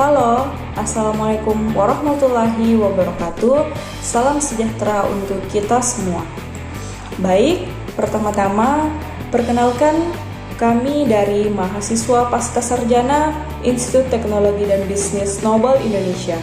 Halo, Assalamualaikum warahmatullahi wabarakatuh. Salam sejahtera untuk kita semua. Baik, pertama-tama perkenalkan kami dari mahasiswa Pasca Sarjana Institut Teknologi dan Bisnis Nobel Indonesia.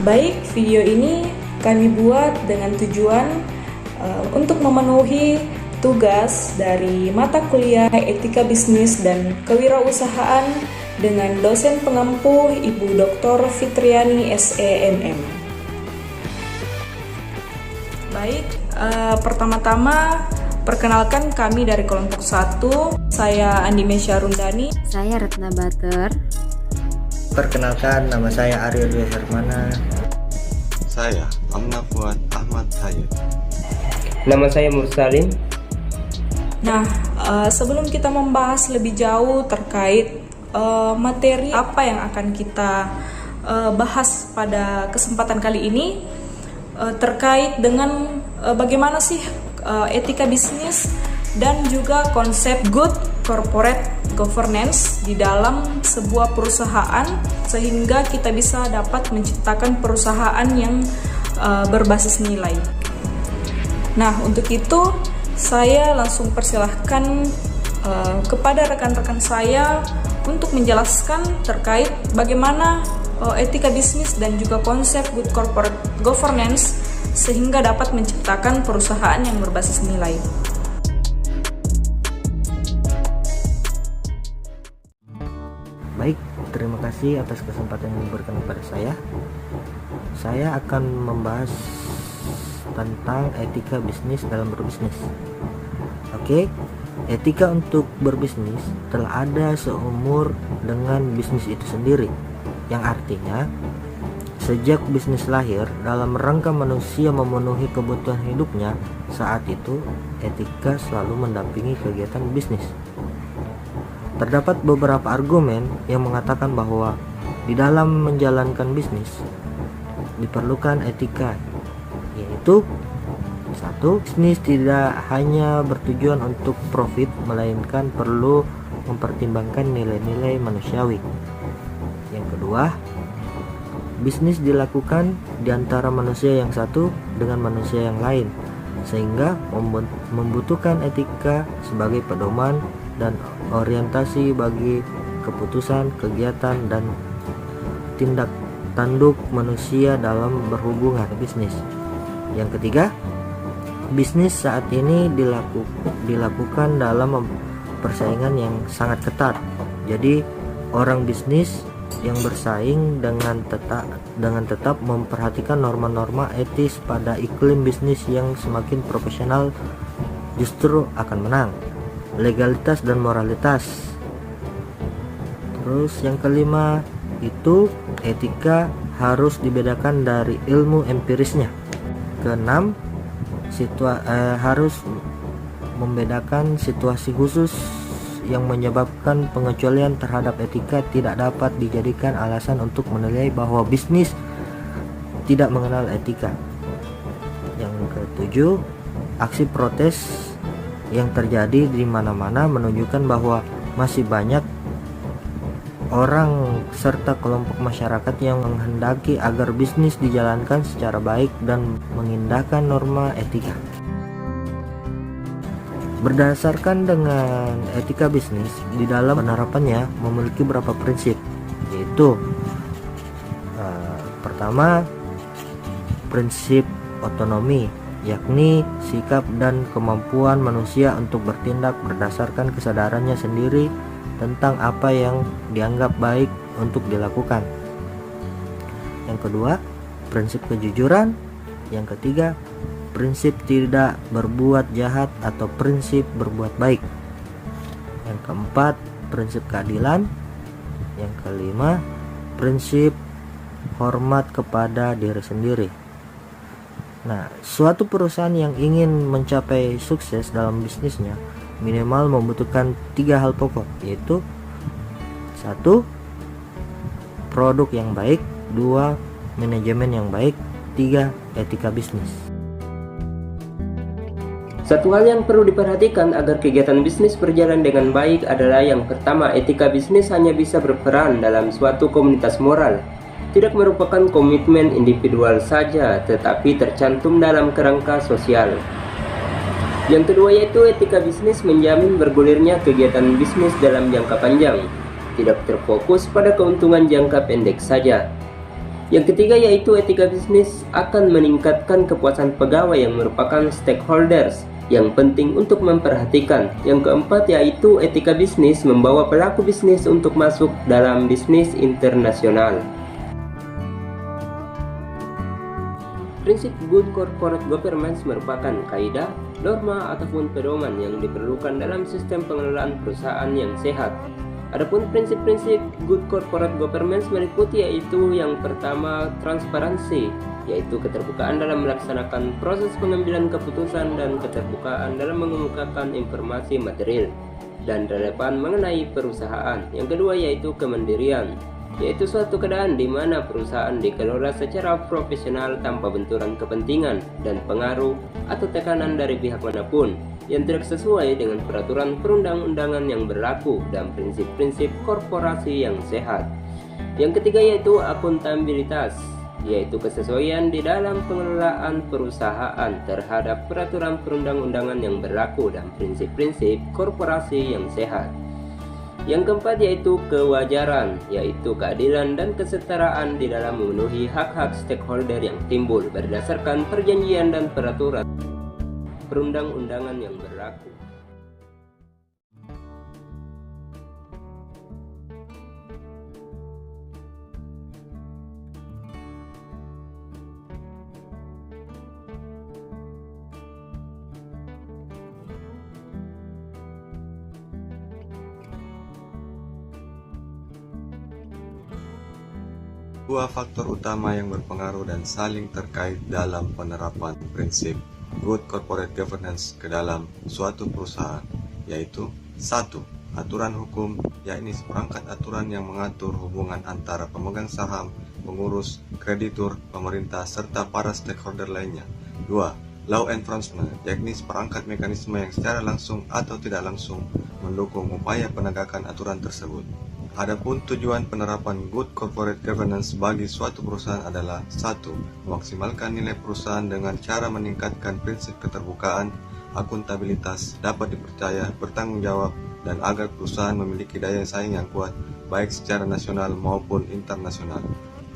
Baik, video ini kami buat dengan tujuan untuk memenuhi tugas dari mata kuliah Etika Bisnis dan Kewirausahaan dengan dosen pengampu Ibu Dr. Fitriani SEMM. Baik, pertama-tama perkenalkan kami dari kelompok 1. Saya Andi Mesya Rundani. Saya Retna Bater. Perkenalkan, nama saya Aryo Dwi Hermana. Saya Amna Fuad Ahmad Hayat. Nama saya Mursalim. Nah, sebelum kita membahas lebih jauh terkait materi apa yang akan kita bahas pada kesempatan kali ini, terkait dengan bagaimana sih etika bisnis dan juga konsep good corporate governance di dalam sebuah perusahaan, sehingga kita bisa dapat menciptakan perusahaan yang berbasis nilai. Nah, untuk itu saya langsung persilahkan kepada rekan-rekan saya untuk menjelaskan terkait bagaimana etika bisnis dan juga konsep good corporate governance sehingga dapat menciptakan perusahaan yang berbasis nilai. Baik, terima kasih atas kesempatan yang diberikan kepada saya. Saya akan membahas tentang etika bisnis dalam berbisnis. Oke, etika untuk berbisnis telah ada seumur dengan bisnis itu sendiri, yang artinya sejak bisnis lahir dalam rangka manusia memenuhi kebutuhan hidupnya, saat itu etika selalu mendampingi kegiatan bisnis. Terdapat beberapa argumen yang mengatakan bahwa di dalam menjalankan bisnis diperlukan etika, yaitu 1. Bisnis tidak hanya bertujuan untuk profit, melainkan perlu mempertimbangkan nilai-nilai manusiawi. Yang kedua, bisnis dilakukan di antara manusia yang satu dengan manusia yang lain, sehingga membutuhkan etika sebagai pedoman dan orientasi bagi keputusan, kegiatan, dan tindak tanduk manusia dalam berhubungan bisnis. Yang ketiga, bisnis saat ini dilakukan dalam persaingan yang sangat ketat. Jadi orang bisnis yang bersaing dengan tetap memperhatikan norma-norma etis pada iklim bisnis yang semakin profesional justru akan menang. Legalitas dan moralitas. Terus yang kelima itu etika harus dibedakan dari ilmu empirisnya. Keenam, harus membedakan situasi khusus yang menyebabkan pengecualian terhadap etika tidak dapat dijadikan alasan untuk menilai bahwa bisnis tidak mengenal etika. Yang ketujuh, aksi protes yang terjadi di mana-mana menunjukkan bahwa masih banyak orang serta kelompok masyarakat yang menghendaki agar bisnis dijalankan secara baik dan mengindahkan norma etika. Berdasarkan dengan etika bisnis, di dalam penerapannya memiliki beberapa prinsip, yaitu pertama, prinsip otonomi, yakni sikap dan kemampuan manusia untuk bertindak berdasarkan kesadarannya sendiri tentang apa yang dianggap baik untuk dilakukan. Yang kedua, prinsip kejujuran. Yang ketiga, prinsip tidak berbuat jahat atau prinsip berbuat baik. Yang keempat, prinsip keadilan. Yang kelima, prinsip hormat kepada diri sendiri. Nah, suatu perusahaan yang ingin mencapai sukses dalam bisnisnya minimal membutuhkan 3 hal pokok, yaitu 1. Produk yang baik, 2. Manajemen yang baik, 3. Etika bisnis. Satu hal yang perlu diperhatikan agar kegiatan bisnis berjalan dengan baik adalah yang pertama, etika bisnis hanya bisa berperan dalam suatu komunitas moral. Tidak merupakan komitmen individual saja, tetapi tercantum dalam kerangka sosial. Yang kedua yaitu etika bisnis menjamin bergulirnya kegiatan bisnis dalam jangka panjang, tidak terfokus pada keuntungan jangka pendek saja. Yang ketiga yaitu etika bisnis akan meningkatkan kepuasan pegawai yang merupakan stakeholders yang penting untuk memperhatikan. Yang keempat yaitu etika bisnis membawa pelaku bisnis untuk masuk dalam bisnis internasional. Prinsip Good Corporate Governance merupakan kaidah, norma, ataupun pedoman yang diperlukan dalam sistem pengelolaan perusahaan yang sehat. Adapun prinsip-prinsip Good Corporate Governance meliputi yaitu yang pertama, transparansi, yaitu keterbukaan dalam melaksanakan proses pengambilan keputusan dan keterbukaan dalam mengemukakan informasi material dan relevan mengenai perusahaan. Yang kedua yaitu kemandirian, yaitu suatu keadaan di mana perusahaan dikelola secara profesional tanpa benturan kepentingan dan pengaruh atau tekanan dari pihak manapun yang tidak sesuai dengan peraturan perundang-undangan yang berlaku dan prinsip-prinsip korporasi yang sehat. Yang ketiga yaitu akuntabilitas, yaitu kesesuaian di dalam pengelolaan perusahaan terhadap peraturan perundang-undangan yang berlaku dan prinsip-prinsip korporasi yang sehat. Yang keempat yaitu kewajaran, yaitu keadilan dan kesetaraan di dalam memenuhi hak-hak stakeholder yang timbul berdasarkan perjanjian dan peraturan perundang-undangan yang berlaku. Dua faktor utama yang berpengaruh dan saling terkait dalam penerapan prinsip Good Corporate Governance ke dalam suatu perusahaan, yaitu 1. Aturan hukum, yakni seperangkat aturan yang mengatur hubungan antara pemegang saham, pengurus, kreditur, pemerintah, serta para stakeholder lainnya. 2. Law enforcement, yakni seperangkat mekanisme yang secara langsung atau tidak langsung mendukung upaya penegakan aturan tersebut. Adapun tujuan penerapan Good Corporate Governance bagi suatu perusahaan adalah 1. Memaksimalkan nilai perusahaan dengan cara meningkatkan prinsip keterbukaan, akuntabilitas, dapat dipercaya, bertanggung jawab, dan agar perusahaan memiliki daya saing yang kuat, baik secara nasional maupun internasional.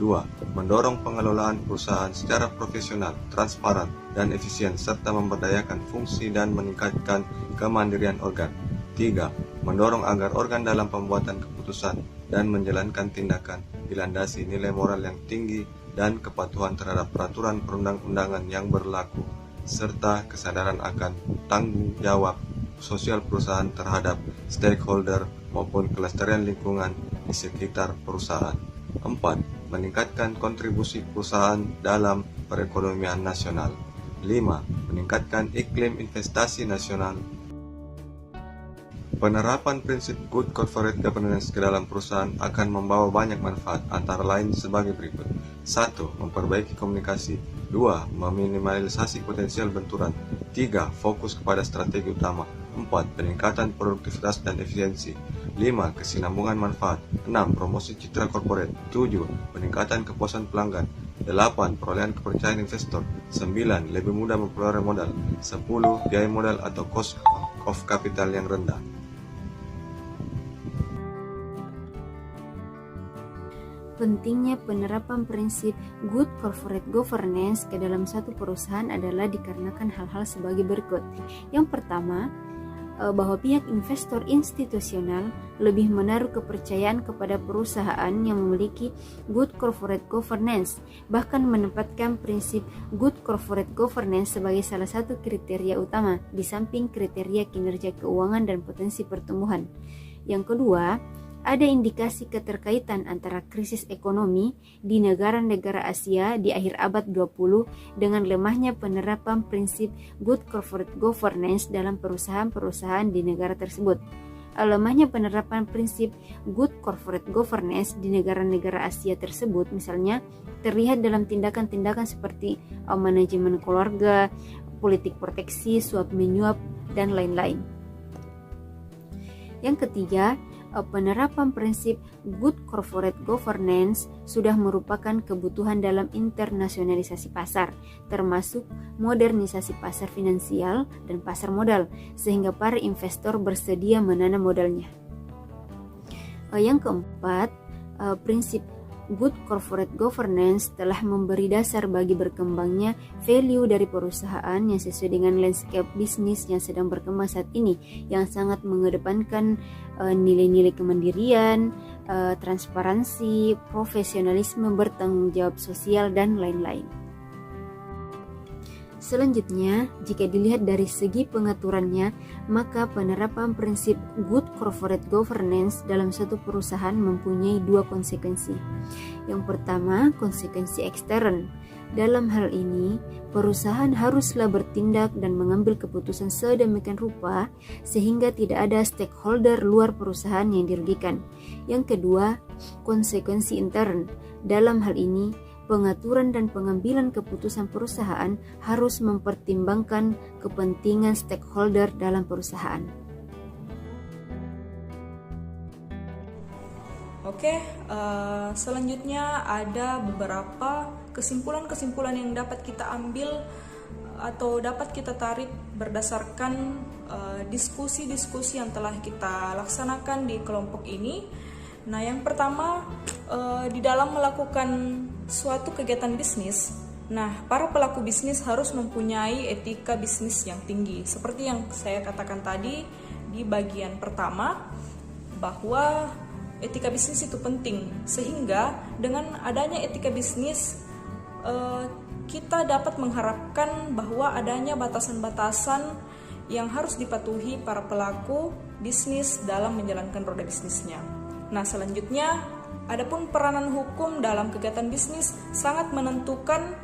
2. Mendorong pengelolaan perusahaan secara profesional, transparan, dan efisien, serta memberdayakan fungsi dan meningkatkan kemandirian organ. 3. Mendorong agar organ dalam pembuatan keputusan dan menjalankan tindakan dilandasi nilai moral yang tinggi dan kepatuhan terhadap peraturan perundang-undangan yang berlaku, serta kesadaran akan tanggung jawab sosial perusahaan terhadap stakeholder maupun kelestarian lingkungan di sekitar perusahaan. 4. Meningkatkan kontribusi perusahaan dalam perekonomian nasional. 5. Meningkatkan iklim investasi nasional. Penerapan prinsip Good Corporate Governance ke dalam perusahaan akan membawa banyak manfaat, antara lain sebagai berikut. 1. Memperbaiki komunikasi. 2. Meminimalisasi potensial benturan. 3. Fokus kepada strategi utama. 4. Peningkatan produktivitas dan efisiensi. 5. Kesinambungan manfaat. 6. Promosi citra corporate. 7. Peningkatan kepuasan pelanggan. 8. Perolehan kepercayaan investor. 9. Lebih mudah memperoleh modal. 10. Biaya modal atau cost of capital yang rendah. Pentingnya penerapan prinsip Good Corporate Governance ke dalam satu perusahaan adalah dikarenakan hal-hal sebagai berikut. Yang pertama, bahwa pihak investor institusional lebih menaruh kepercayaan kepada perusahaan yang memiliki Good Corporate Governance, bahkan menempatkan prinsip Good Corporate Governance sebagai salah satu kriteria utama di samping kriteria kinerja keuangan dan potensi pertumbuhan. Yang kedua, ada indikasi keterkaitan antara krisis ekonomi di negara-negara Asia di akhir abad 20 dengan lemahnya penerapan prinsip Good Corporate Governance dalam perusahaan-perusahaan di negara tersebut. Lemahnya penerapan prinsip Good Corporate Governance di negara-negara Asia tersebut misalnya terlihat dalam tindakan-tindakan seperti manajemen keluarga, politik proteksi, suap menyuap, dan lain-lain. Yang ketiga, penerapan prinsip good corporate governance sudah merupakan kebutuhan dalam internasionalisasi pasar, termasuk modernisasi pasar finansial dan pasar modal, sehingga para investor bersedia menanam modalnya. Yang keempat, prinsip good corporate governance telah memberi dasar bagi berkembangnya value dari perusahaan yang sesuai dengan landscape bisnis yang sedang berkembang saat ini, yang sangat mengedepankan nilai-nilai kemandirian, transparansi, profesionalisme, bertanggung jawab sosial, dan lain-lain. Selanjutnya, jika dilihat dari segi pengaturannya, maka penerapan prinsip good corporate governance dalam satu perusahaan mempunyai dua konsekuensi. Yang pertama, konsekuensi ekstern. Dalam hal ini, perusahaan haruslah bertindak dan mengambil keputusan sedemikian rupa sehingga tidak ada stakeholder luar perusahaan yang dirugikan. Yang kedua, konsekuensi intern. Dalam hal ini, pengaturan dan pengambilan keputusan perusahaan harus mempertimbangkan kepentingan stakeholder dalam perusahaan. Oke, selanjutnya ada beberapa kesimpulan-kesimpulan yang dapat kita ambil atau dapat kita tarik berdasarkan diskusi-diskusi yang telah kita laksanakan di kelompok ini. Nah, yang pertama, di dalam melakukan suatu kegiatan bisnis, para pelaku bisnis harus mempunyai etika bisnis yang tinggi. Seperti yang saya katakan tadi di bagian pertama, bahwa etika bisnis itu penting, sehingga dengan adanya etika bisnis, kita dapat mengharapkan bahwa adanya batasan-batasan yang harus dipatuhi para pelaku bisnis dalam menjalankan roda bisnisnya. Nah, selanjutnya, adapun peranan hukum dalam kegiatan bisnis sangat menentukan,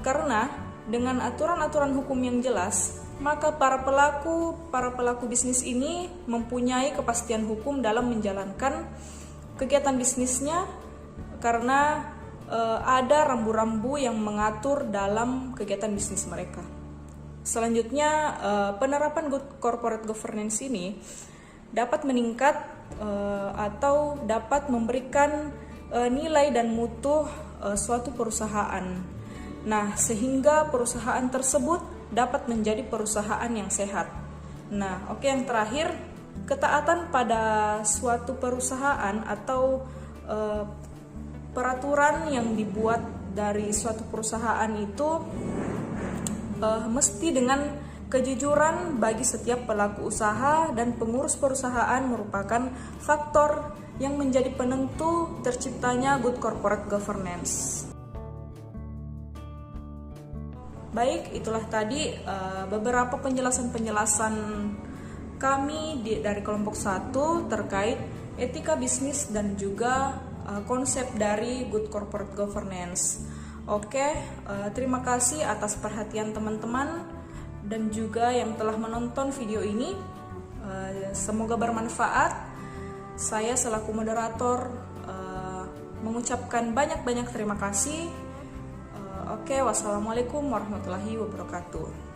karena dengan aturan-aturan hukum yang jelas, maka para pelaku bisnis ini mempunyai kepastian hukum dalam menjalankan kegiatan bisnisnya, karena ada rambu-rambu yang mengatur dalam kegiatan bisnis mereka. Selanjutnya, penerapan good corporate governance ini dapat meningkat atau dapat memberikan nilai dan mutu suatu perusahaan. Nah, sehingga perusahaan tersebut dapat menjadi perusahaan yang sehat. Nah, yang terakhir, ketaatan pada suatu perusahaan atau peraturan yang dibuat dari suatu perusahaan itu mesti dengan kejujuran bagi setiap pelaku usaha, dan pengurus perusahaan merupakan faktor yang menjadi penentu terciptanya good corporate governance. Baik, itulah tadi beberapa penjelasan-penjelasan kami dari kelompok 1 terkait etika bisnis dan juga konsep dari good corporate governance. Terima kasih atas perhatian teman-teman dan juga yang telah menonton video ini. Semoga bermanfaat. Saya selaku moderator mengucapkan banyak-banyak terima kasih. Wassalamualaikum warahmatullahi wabarakatuh.